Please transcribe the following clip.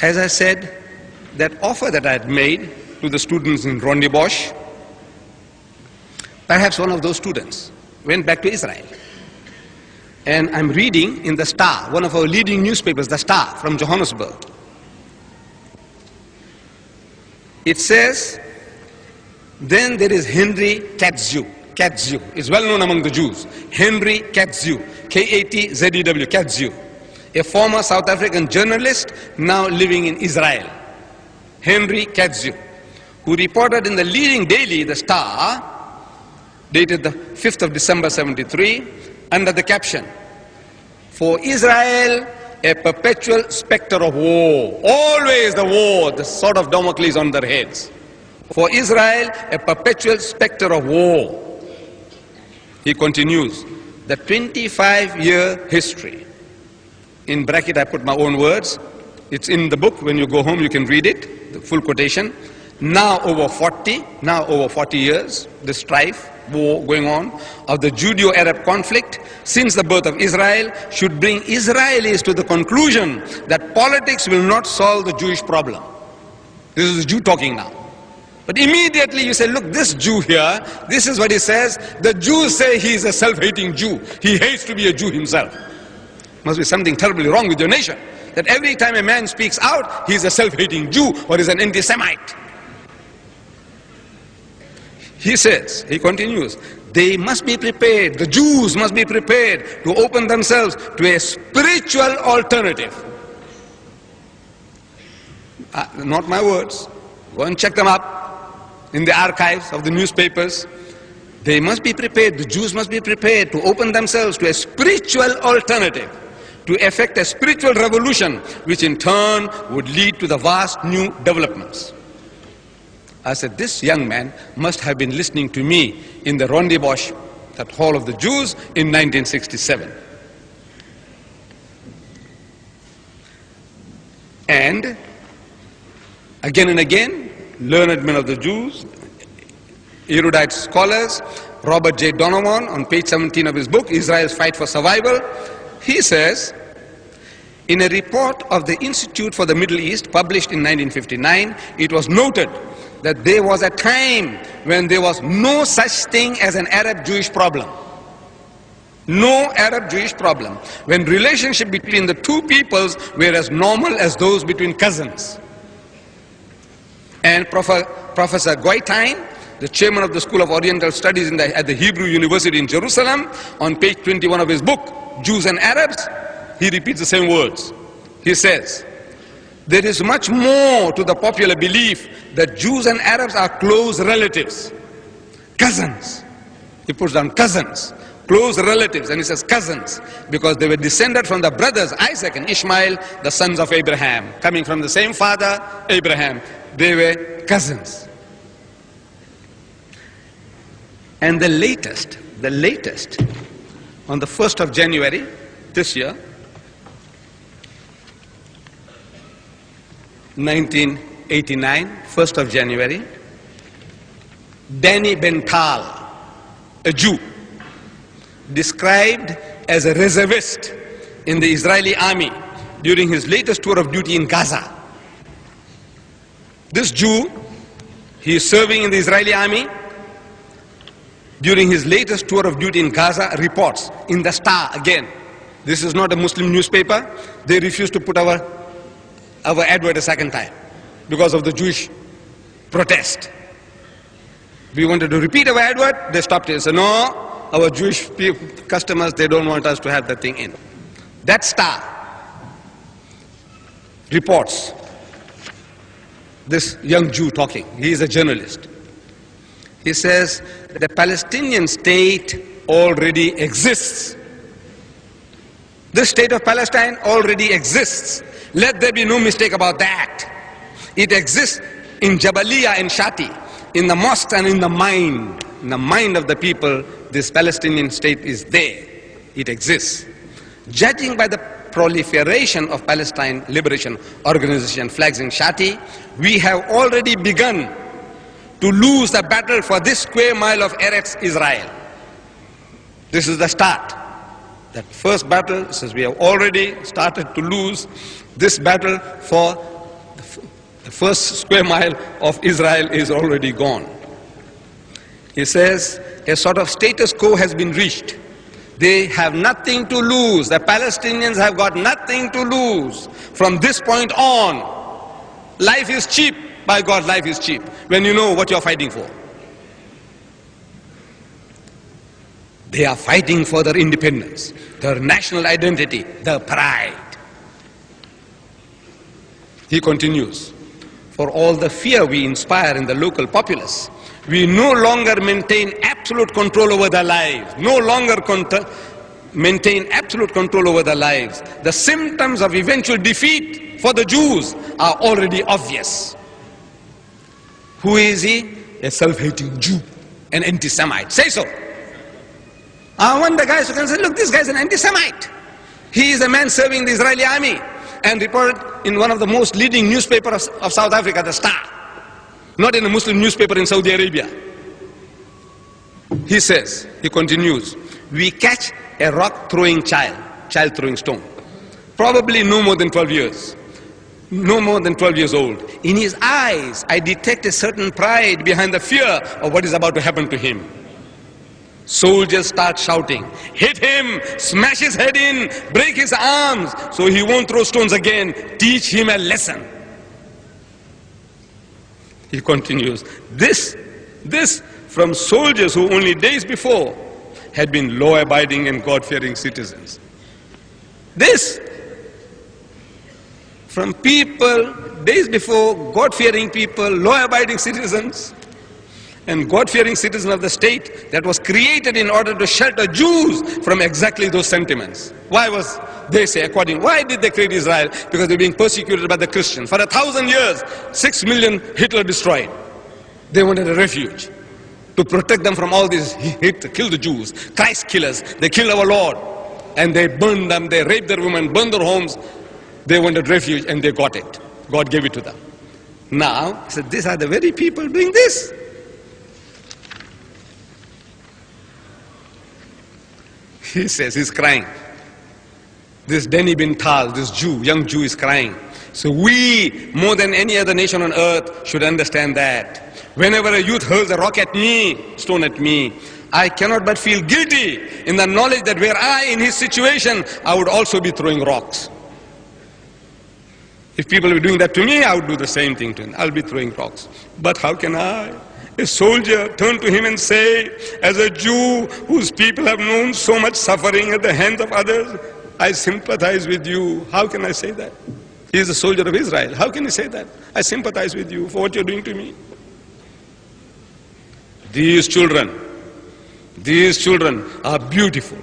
As I said, that offer that I had made to the students in Rondebosch, perhaps one of those students went back to Israel. And I'm reading in the Star, one of our leading newspapers, the Star from Johannesburg. It says, then there is Henry Katzew. Katzew is well known among the Jews. Henry Katzew, K-A-T-Z-E-W, Katzew, a former South African journalist now living in Israel. Henry Katzew, who reported in the leading daily, the Star, dated the 5th of December 73, under the caption, "For Israel, a perpetual specter of war." Always the war, the sword of Damocles on their heads. For Israel, a perpetual specter of war. He continues, the 25-year history. In bracket I put my own words. It's in the book. When you go home you can read it, the full quotation. Now over 40 years, the strife, war going on, of the Judeo-Arab conflict since the birth of Israel should bring Israelis to the conclusion that politics will not solve the Jewish problem. This is the Jew talking now. But immediately you say, look, this Jew here, this is what he says. The Jews say he is a self-hating Jew. He hates to be a Jew himself. Must be something terribly wrong with your nation, that every time a man speaks out, he is a self-hating Jew or is an anti-Semite. He says, he continues, they must be prepared, the Jews must be prepared to open themselves to a spiritual alternative. Not my words. Go and check them up in the archives of the newspapers. They must be prepared, the Jews must be prepared to open themselves to a spiritual alternative, to effect a spiritual revolution, which in turn would lead to the vast new developments. I said, this young man must have been listening to me in the Rondebosch, that Hall of the Jews, in 1967. And again, learned men of the Jews, erudite scholars, Robert J. Donovan, on page 17 of his book, Israel's Fight for Survival, he says, in a report of the Institute for the Middle East, published in 1959, it was noted that there was a time when there was no such thing as an Arab-Jewish problem. No Arab-Jewish problem. When relationship between the two peoples were as normal as those between cousins. And Professor Goitein, the chairman of the School of Oriental Studies at the Hebrew University in Jerusalem, on page 21 of his book, Jews and Arabs, he repeats the same words. He says, there is much more to the popular belief that Jews and Arabs are close relatives, cousins. He puts down cousins, close relatives, and he says cousins, because they were descended from the brothers Isaac and Ishmael, the sons of Abraham, coming from the same father, Abraham. They were cousins. And the latest, on the 1st of January this year, 1989, 1st of January, Danny Bental, a Jew, described as a reservist in the Israeli army during his latest tour of duty in Gaza. This Jew, he is serving in the Israeli army. During his latest tour of duty in Gaza, reports in the Star again. This is not a Muslim newspaper. They refused to put our advert a second time because of the Jewish protest. We wanted to repeat our advert, they stopped it. So no, our Jewish customers, they don't want us to have that thing in. That Star reports this young Jew talking. He is a journalist. He says, the Palestinian state already exists. The state of Palestine already exists. Let there be no mistake about that. It exists in Jabaliyah and Shati, in the mosques and in the mind. In the mind of the people, this Palestinian state is there. It exists. Judging by the proliferation of Palestine Liberation Organization flags in Shati, we have already begun to lose the battle for this square mile of Eretz Israel. This is the start. That first battle says we have already started to lose this battle for the first square mile of Israel is already gone. He says a sort of status quo has been reached. They have nothing to lose. The Palestinians have got nothing to lose. From this point on, life is cheap. By God, life is cheap when you know what you're fighting for. They are fighting for their independence, their national identity, their pride. He continues, for all the fear we inspire in the local populace, we no longer maintain absolute control over their lives, no longer maintain absolute control over their lives. The symptoms of eventual defeat for the Jews are already obvious. Who is he? A self-hating Jew, an anti-Semite. Say so. I want the guys who can say, look, this guy's an anti-Semite. He is a man serving the Israeli army and reported in one of the most leading newspapers of South Africa, the Star. Not in a Muslim newspaper in Saudi Arabia. He says, he continues, we catch a rock-throwing child throwing stone, probably no more than 12 years. No more than 12 years old. In his eyes, I detect a certain pride behind the fear of what is about to happen to him. Soldiers start shouting, hit him, smash his head in, break his arms, so he won't throw stones again. Teach him a lesson. He continues, this from soldiers who only days before had been law-abiding and God-fearing citizens. This from people, days before, God-fearing people, law-abiding citizens, and God-fearing citizens of the state that was created in order to shelter Jews from exactly those sentiments. Why did they create Israel? Because they're being persecuted by the Christians. For 1,000 years, 6 million Hitler destroyed. They wanted a refuge to protect them from all these. He killed the Jews, Christ killers. They killed our Lord. And they burned them, they raped their women, burned their homes. They wanted refuge and they got it. God gave it to them. Now, he said, these are the very people doing this. He says, he's crying. This Denny bin Tal, this Jew, young Jew is crying. So we, more than any other nation on earth, should understand that. Whenever a youth hurls a rock at me, stone at me, I cannot but feel guilty in the knowledge that were I in his situation, I would also be throwing rocks. If people were doing that to me, I would do the same thing to him. I'll be throwing rocks. But how can I, a soldier, turn to him and say, as a Jew whose people have known so much suffering at the hands of others, I sympathize with you. How can I say that? He is a soldier of Israel. How can he say that? I sympathize with you for what you're doing to me. These children are beautiful.